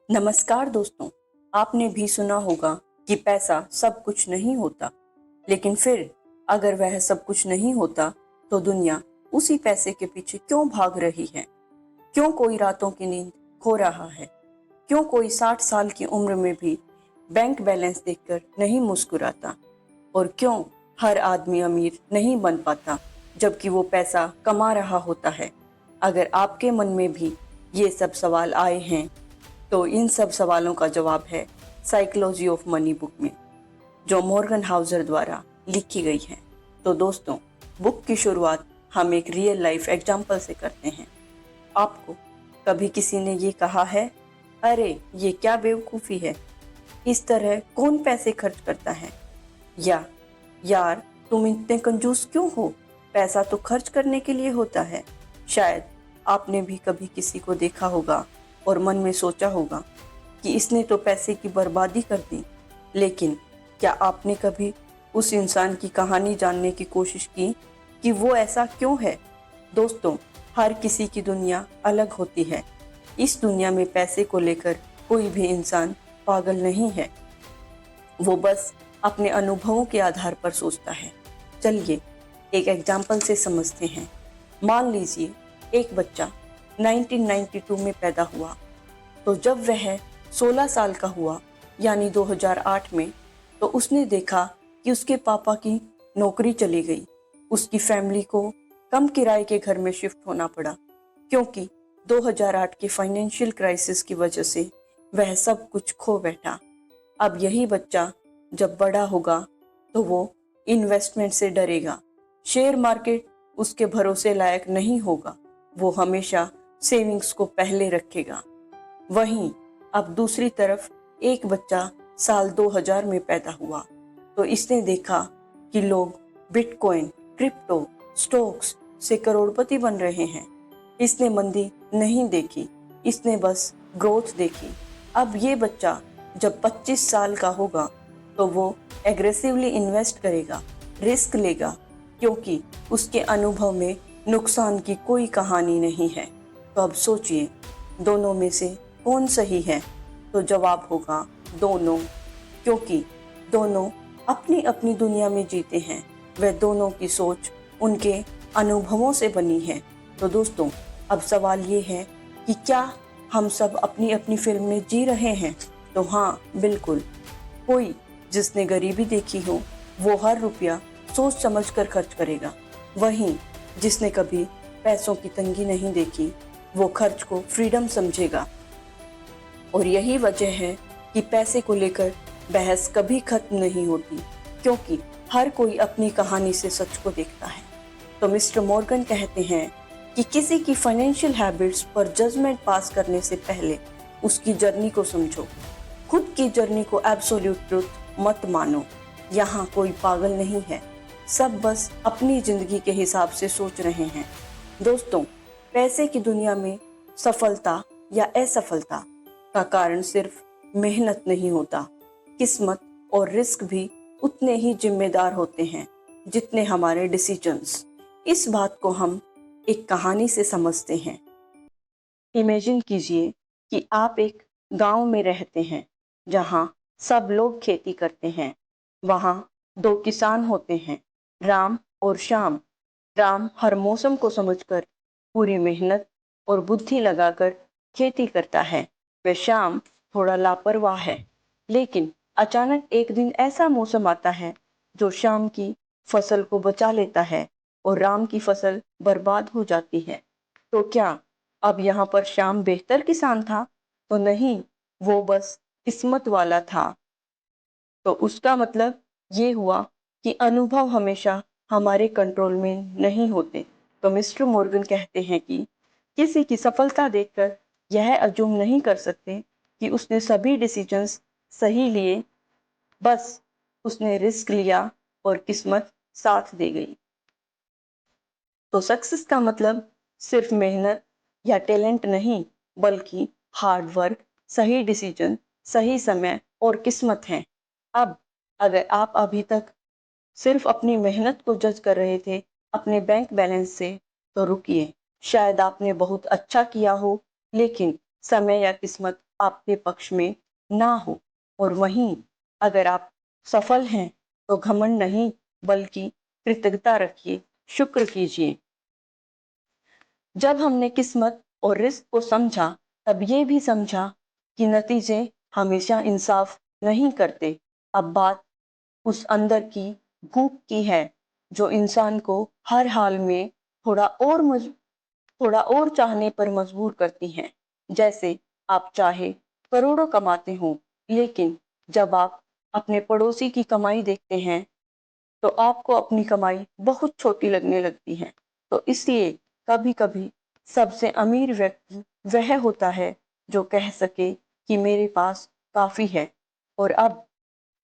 नमस्कार दोस्तों। आपने भी सुना होगा कि पैसा सब कुछ नहीं होता, लेकिन फिर अगर वह सब कुछ नहीं होता तो दुनिया उसी पैसे के पीछे क्यों भाग रही है? क्यों कोई रातों की नींद खो रहा है? क्यों कोई 60 साल की उम्र में भी बैंक बैलेंस देखकर नहीं मुस्कुराता? और क्यों हर आदमी अमीर नहीं बन पाता जबकि वो पैसा कमा रहा होता है? अगर आपके मन में भी ये सब सवाल आए हैं तो इन सब सवालों का जवाब है साइकोलॉजी ऑफ मनी बुक में, जो मॉर्गन हाउसर द्वारा लिखी गई है। तो दोस्तों, बुक की शुरुआत हम एक रियल लाइफ एग्जाम्पल से करते हैं। आपको कभी किसी ने ये कहा है, अरे ये क्या बेवकूफ़ी है, इस तरह कौन पैसे खर्च करता है? या यार तुम इतने कंजूस क्यों हो, पैसा तो खर्च करने के लिए होता है। शायद आपने भी कभी किसी को देखा होगा और मन में सोचा होगा कि इसने तो पैसे की बर्बादी कर दी। लेकिन क्या आपने कभी उस इंसान की कहानी जानने की कोशिश की कि वो ऐसा क्यों है? दोस्तों, हर किसी की दुनिया अलग होती है। इस दुनिया में पैसे को लेकर कोई भी इंसान पागल नहीं है, वो बस अपने अनुभवों के आधार पर सोचता है। चलिए एक एग्जाम्पल से समझते हैं। मान लीजिए एक बच्चा 1992 में पैदा हुआ, तो जब वह 16 साल का हुआ यानी 2008 में, तो उसने देखा कि उसके पापा की नौकरी चली गई। उसकी फैमिली को कम किराए के घर में शिफ्ट होना पड़ा क्योंकि 2008 के फाइनेंशियल क्राइसिस की वजह से वह सब कुछ खो बैठा। अब यही बच्चा जब बड़ा होगा तो वो इन्वेस्टमेंट से डरेगा। शेयर मार्केट उसके भरोसे लायक नहीं होगा, वो हमेशा सेविंग्स को पहले रखेगा। वहीं अब दूसरी तरफ एक बच्चा साल 2000 में पैदा हुआ, तो इसने देखा कि लोग बिटकॉइन, क्रिप्टो, स्टॉक्स से करोड़पति बन रहे हैं। इसने मंदी नहीं देखी, इसने बस ग्रोथ देखी। अब ये बच्चा जब 25 साल का होगा तो वो एग्रेसिवली इन्वेस्ट करेगा, रिस्क लेगा, क्योंकि उसके अनुभव में नुकसान की कोई कहानी नहीं है। तो अब सोचिए, दोनों में से कौन सही है? तो जवाब होगा दोनों, क्योंकि दोनों अपनी अपनी दुनिया में जीते हैं। वह दोनों की सोच उनके अनुभवों से बनी है। तो दोस्तों, अब सवाल ये है कि क्या हम सब अपनी अपनी फिल्म में जी रहे हैं? तो हाँ, बिल्कुल। कोई जिसने गरीबी देखी हो वो हर रुपया सोच समझ कर खर्च करेगा। वहीं जिसने कभी पैसों की तंगी नहीं देखी वो खर्च को फ्रीडम समझेगा। और यही वजह है कि पैसे को लेकर बहस कभी खत्म नहीं होती, क्योंकि हर कोई अपनी कहानी से सच को देखता है। तो मिस्टर मॉर्गन कहते हैं कि किसी की फाइनेंशियल हैबिट्स पर जजमेंट पास करने से पहले उसकी जर्नी को समझो। खुद की जर्नी को एब्सोल्यूट ट्रुथ मत मानो। यहाँ कोई पागल नहीं है, सब बस अपनी जिंदगी के हिसाब से सोच रहे हैं। दोस्तों, पैसे की दुनिया में सफलता या असफलता का कारण सिर्फ मेहनत नहीं होता, किस्मत और रिस्क भी उतने ही जिम्मेदार होते हैं जितने हमारे डिसीजंस। इस बात को हम एक कहानी से समझते हैं। इमेजिन कीजिए कि आप एक गांव में रहते हैं जहां सब लोग खेती करते हैं। वहां दो किसान होते हैं, राम और श्याम। राम हर मौसम को समझकर पूरी मेहनत और बुद्धि लगाकर खेती करता है। वह श्याम थोड़ा लापरवाह है, लेकिन अचानक एक दिन ऐसा मौसम आता है जो श्याम की फसल को बचा लेता है और राम की फसल बर्बाद हो जाती है। तो क्या अब यहाँ पर श्याम बेहतर किसान था? तो नहीं, वो बस किस्मत वाला था। तो उसका मतलब ये हुआ कि अनुभव हमेशा हमारे कंट्रोल में नहीं होते। तो मिस्टर मॉर्गन कहते हैं कि किसी की सफलता देखकर यह अज्यूम नहीं कर सकते कि उसने सभी डिसीजंस सही लिए, बस उसने रिस्क लिया और किस्मत साथ दे गई। तो सक्सेस का मतलब सिर्फ मेहनत या टैलेंट नहीं, बल्कि हार्ड वर्क, सही डिसीजन, सही समय और किस्मत है। अब अगर आप अभी तक सिर्फ अपनी मेहनत को जज कर रहे थे अपने बैंक बैलेंस से, तो रुकिए। शायद आपने बहुत अच्छा किया हो, लेकिन समय या किस्मत आपके पक्ष में ना हो। और वहीं अगर आप सफल हैं तो घमंड नहीं बल्कि कृतज्ञता रखिए, शुक्र कीजिए। जब हमने किस्मत और रिस्क को समझा तब ये भी समझा कि नतीजे हमेशा इंसाफ नहीं करते। अब बात उस अंदर की भूख की है जो इंसान को हर हाल में थोड़ा और चाहने पर मजबूर करती है। जैसे आप चाहे करोड़ों कमाते हो, लेकिन जब आप अपने पड़ोसी की कमाई देखते हैं तो आपको अपनी कमाई बहुत छोटी लगने लगती है। तो इसलिए कभी कभी सबसे अमीर व्यक्ति वह होता है जो कह सके कि मेरे पास काफी है। और अब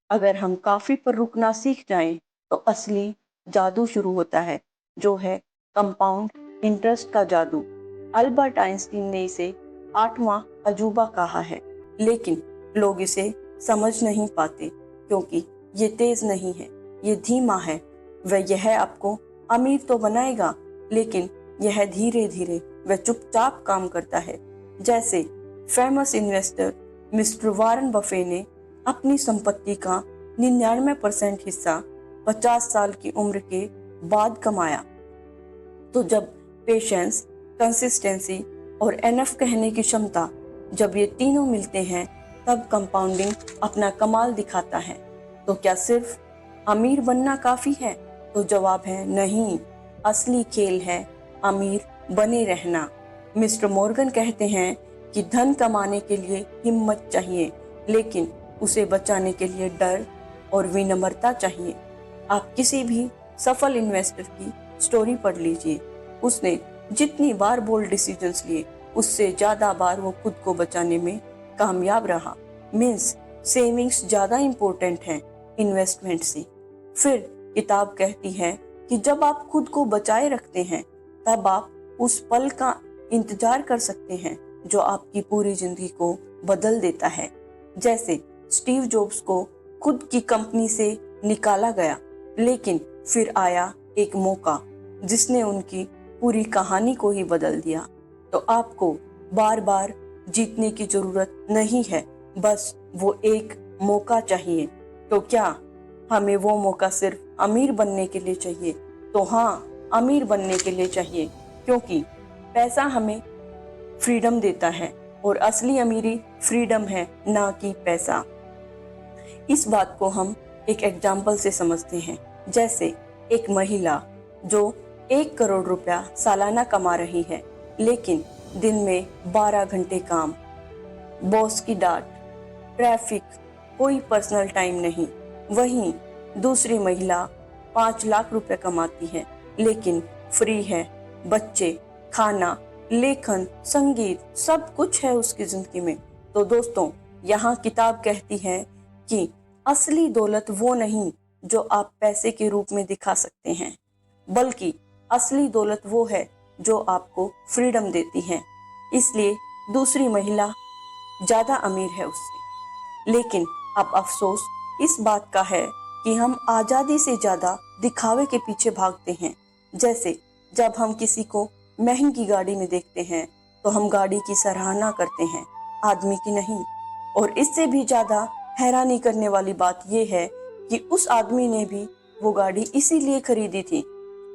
अगर हम काफी पर रुकना सीख जाएं तो असली जादू शुरू होता है, जो है कंपाउंड इंटरेस्ट का जादू। अल्बर्ट आइंस्टीन ने इसे आठवां अजूबा कहा है, लेकिन लोग इसे समझ नहीं पाते क्योंकि ये तेज नहीं है, ये धीमा है। वह यह आपको अमीर तो बनाएगा, लेकिन यह धीरे धीरे वह चुपचाप काम करता है। जैसे फेमस इन्वेस्टर मिस्टर वारन बफे ने अपनी संपत्ति का 99% हिस्सा 50 साल की उम्र के बाद कमाया। तो जब पेशेंस, कंसिस्टेंसी और एनफ कहने की क्षमता, जब ये तीनों मिलते हैं तब कंपाउंडिंग अपना कमाल दिखाता है। तो क्या सिर्फ अमीर बनना काफी है? तो जवाब है नहीं, असली खेल है अमीर बने रहना। मिस्टर मॉर्गन कहते हैं कि धन कमाने के लिए हिम्मत चाहिए, लेकिन उसे बचाने के लिए डर और विनम्रता चाहिए। आप किसी भी सफल इन्वेस्टर की स्टोरी पढ़ लीजिए। उसने जितनी बार बोल्ड डिसीजंस लिए, उससे ज्यादा बार वो खुद को बचाने में कामयाब रहा। मीन्स सेविंग्स ज्यादा इंपॉर्टेंट है इन्वेस्टमेंट से। फिर किताब कहती है कि जब आप खुद को बचाए रखते हैं तब आप उस पल का इंतजार कर सकते हैं जो आपकी पूरी जिंदगी को बदल देता है। जैसे स्टीव जॉब्स को खुद की कंपनी से निकाला गया, लेकिन फिर आया एक मौका जिसने उनकी पूरी कहानी को ही बदल दिया। तो आपको बार बार जीतने की जरूरत नहीं है, बस वो एक मौका चाहिए। तो क्या हमें वो मौका सिर्फ अमीर बनने के लिए चाहिए? तो हाँ, अमीर बनने के लिए चाहिए, क्योंकि पैसा हमें फ्रीडम देता है और असली अमीरी फ्रीडम है, ना कि पैसा। इस बात को हम एक एग्जाम्पल से समझते हैं। जैसे एक महिला जो 1 करोड़ रुपया सालाना कमा रही है, लेकिन दिन में 12 घंटे काम, बॉस की डांट, ट्रैफिक, कोई पर्सनल टाइम नहीं। वहीं दूसरी महिला 5 लाख रुपए कमाती है, लेकिन फ्री है, बच्चे, खाना, लेखन, संगीत, सब कुछ है उसकी जिंदगी में। तो दोस्तों, यहाँ किताब कहती है कि असली दौलत वो नहीं जो आप पैसे के रूप में दिखा सकते हैं, बल्कि असली दौलत वो है जो आपको फ्रीडम देती है। इसलिए दूसरी महिला ज्यादा अमीर है उससे। लेकिन अब अफसोस इस बात का है कि हम आजादी से ज्यादा दिखावे के पीछे भागते हैं। जैसे जब हम किसी को महंगी गाड़ी में देखते हैं तो हम गाड़ी की सराहना करते हैं, आदमी की नहीं। और इससे भी ज्यादा हैरानी करने वाली बात यह है कि उस आदमी ने भी वो गाड़ी इसीलिए खरीदी थी।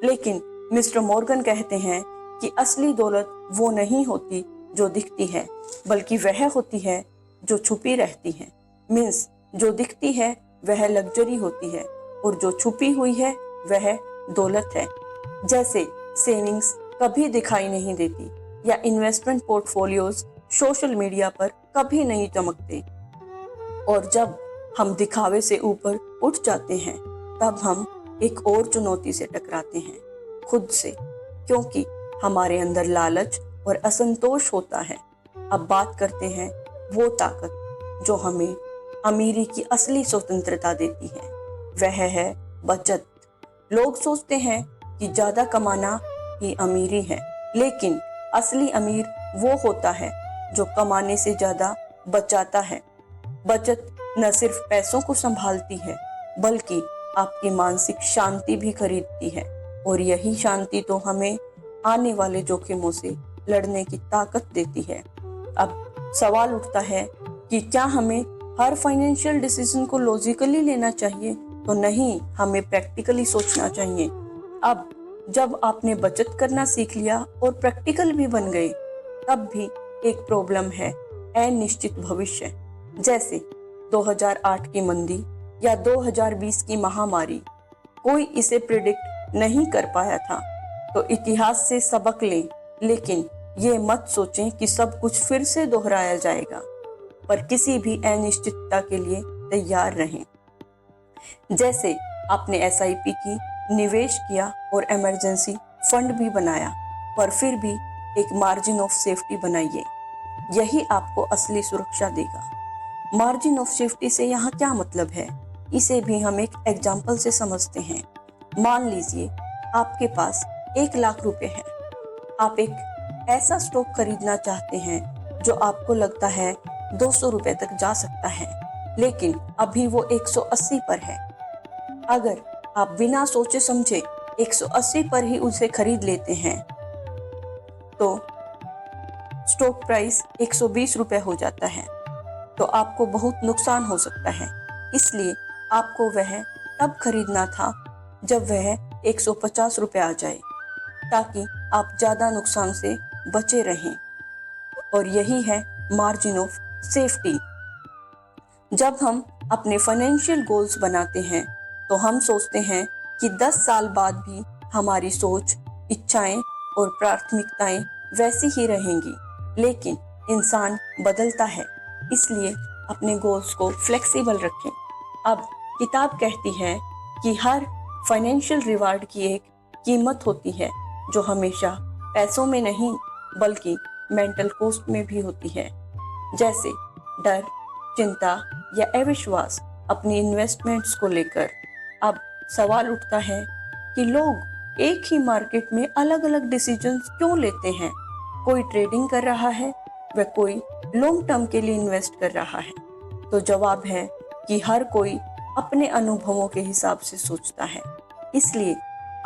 लेकिन मिस्टर मॉर्गन कहते हैं कि असली दौलत वो नहीं होती जो दिखती है, बल्कि वह होती है जो छुपी रहती है। मीन्स जो दिखती है वह लग्जरी होती है और जो छुपी हुई है वह दौलत है। जैसे सेविंग्स कभी दिखाई नहीं देती या इन्वेस्टमेंट पोर्टफोलियोज सोशल मीडिया पर कभी नहीं चमकते। और जब हम दिखावे से ऊपर उठ जाते हैं तब हम एक और चुनौती से टकराते हैं, खुद से, क्योंकि हमारे अंदर लालच और असंतोष होता है। अब बात करते हैं वो ताकत जो हमें अमीरी की असली स्वतंत्रता देती है, वह है बचत। लोग सोचते हैं कि ज्यादा कमाना ही अमीरी है, लेकिन असली अमीर वो होता है जो कमाने से ज्यादा बचाता है। बचत न सिर्फ पैसों को संभालती है, बल्कि आपकी मानसिक शांति भी खरीदती है। और यही शांति तो हमें आने वाले जोखिमों से लड़ने की ताकत देती है। अब सवाल उठता है कि क्या हमें हर फाइनेंशियल डिसीजन को लॉजिकली लेना चाहिए? तो नहीं, हमें प्रैक्टिकली सोचना चाहिए। अब जब आपने बचत करना सीख लिया और प्रैक्टिकल भी बन गए, तब भी एक प्रॉब्लम है, अनिश्चित भविष्य। जैसे 2008 की मंदी या 2020 की महामारी, कोई इसे प्रिडिक्ट नहीं कर पाया था। तो इतिहास से सबक लें, लेकिन ये मत सोचें कि सब कुछ फिर से दोहराया जाएगा, पर किसी भी अनिश्चितता के लिए तैयार रहें। जैसे आपने एसआईपी की, निवेश किया और इमरजेंसी फंड भी बनाया, पर फिर भी एक मार्जिन ऑफ सेफ्टी बनाइए। यही आपको असली सुरक्षा देगा। मार्जिन ऑफ सेफ्टी से यहाँ क्या मतलब है, इसे भी हम एक एग्जाम्पल से समझते हैं। मान लीजिए आपके पास 1 लाख रुपए है। आप एक ऐसा स्टॉक खरीदना चाहते हैं जो आपको लगता है 200 रुपए तक जा सकता है, लेकिन अभी वो 180 पर है। अगर आप बिना सोचे समझे 180 पर ही उसे खरीद लेते हैं, तो स्टॉक प्राइस 120 रुपए हो जाता है, तो आपको बहुत नुकसान हो सकता है। इसलिए आपको वह तब खरीदना था जब वह 150 रुपए आ जाए, ताकि आप ज्यादा नुकसान से बचे रहें। और यही है मार्जिन ऑफ सेफ्टी। जब हम अपने फाइनेंशियल गोल्स बनाते हैं, तो हम सोचते हैं कि 10 साल बाद भी हमारी सोच, इच्छाएं और प्राथमिकताएं वैसी ही रहेंगी। लेकिन इंसान बदलता है, इसलिए अपने गोल्स को फ्लेक्सिबल रखें। अब किताब कहती है कि हर फाइनेंशियल रिवार्ड की एक कीमत होती है, जो हमेशा पैसों में नहीं बल्कि मेंटल कॉस्ट में भी होती है। जैसे डर, चिंता या अविश्वास अपनी इन्वेस्टमेंट्स को लेकर। अब सवाल उठता है कि लोग एक ही मार्केट में अलग अलग डिसीजंस क्यों लेते हैं? कोई ट्रेडिंग कर रहा है, वह कोई लॉन्ग टर्म के लिए इन्वेस्ट कर रहा है। तो जवाब है कि हर कोई अपने अनुभवों के हिसाब से सोचता है। इसलिए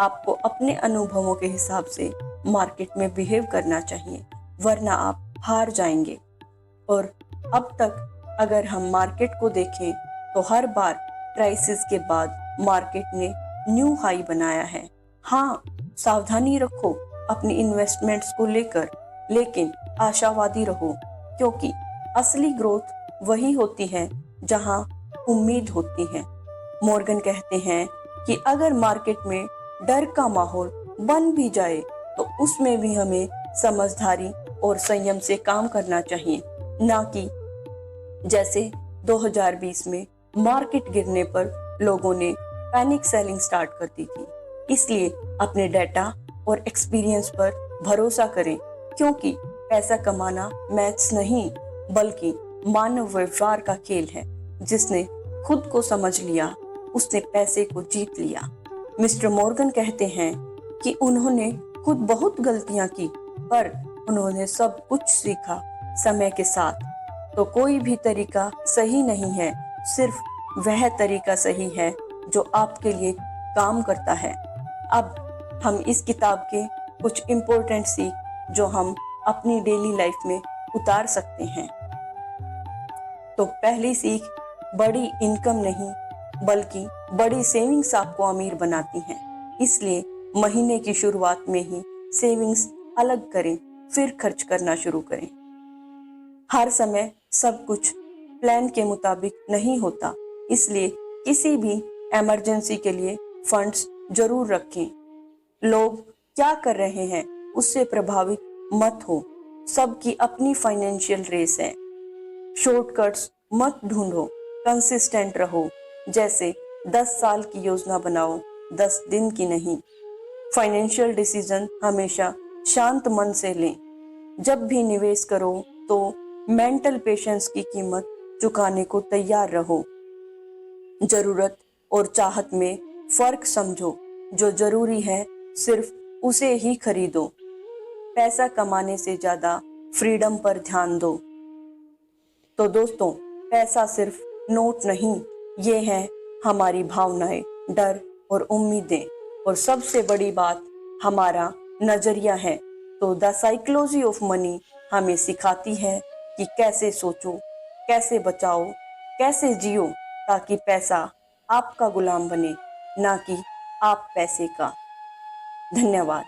आपको अपने अनुभवों के हिसाब से मार्केट में बिहेव करना चाहिए, वरना आप हार जाएंगे। और अब तक अगर हम मार्केट को देखें, तो हर बार क्राइसिस के बाद मार्केट ने न्यू हाई बनाया है। हाँ, सावधानी रखो अपनी इन्वेस्टमेंट्स को लेकर, लेकिन आशावादी रहो, क्योंकि असली ग्रोथ वही होती है जहां उम्मीद होती है। मॉर्गन कहते हैं कि अगर मार्केट में डर का माहौल बन भी जाए, तो उसमें भी हमें समझदारी और संयम से काम करना चाहिए, ना कि जैसे 2020 में मार्केट गिरने पर लोगों ने पैनिक सेलिंग स्टार्ट कर दी थी। इसलिए अपने डेटा और एक्सपीरियंस पर भरोसा करें, क्योंकि पैसा कमाना मैथ्स नहीं बल्कि मानव व्यवहार का खेल है। जिसने खुद को समझ लिया, उसने पैसे को जीत लिया। मिस्टर मॉर्गन कहते हैं कि उन्होंने खुद बहुत गलतियां की, पर उन्होंने सब कुछ सीखा समय के साथ। तो कोई भी तरीका सही नहीं है, सिर्फ वह तरीका सही है जो आपके लिए काम करता है। अब हम इस किताब के कुछ इम्पोर्टेंट सीख जो हम अपनी डेली लाइफ में उतार सकते हैं। तो पहली सीख, बड़ी इनकम नहीं बल्कि बड़ी सेविंग्स आपको अमीर बनाती हैं। इसलिए महीने की शुरुआत में ही सेविंग्स अलग करें, फिर खर्च करना शुरू करें। हर समय सब कुछ प्लान के मुताबिक नहीं होता, इसलिए किसी भी इमरजेंसी के लिए फंड्स जरूर रखें। लोग क्या कर रहे हैं उससे प्रभावित मत हो, सबकी अपनी फाइनेंशियल रेस है। शॉर्टकट्स मत ढूंढो, कंसिस्टेंट रहो। जैसे 10 साल की योजना बनाओ, 10 दिन की नहीं। फाइनेंशियल डिसीजन हमेशा शांत मन से लें। जब भी निवेश करो तो मेंटल पेशेंस की कीमत चुकाने को तैयार रहो। जरूरत और चाहत में फर्क समझो, जो जरूरी है सिर्फ उसे ही खरीदो। पैसा कमाने से ज्यादा फ्रीडम पर ध्यान दो। तो दोस्तों, पैसा सिर्फ नोट नहीं, ये है हमारी भावनाएं, डर और उम्मीदें, और सबसे बड़ी बात हमारा नजरिया है। तो द साइकोलॉजी ऑफ मनी हमें सिखाती है कि कैसे सोचो, कैसे बचाओ, कैसे जियो, ताकि पैसा आपका गुलाम बने, ना कि आप पैसे का। धन्यवाद।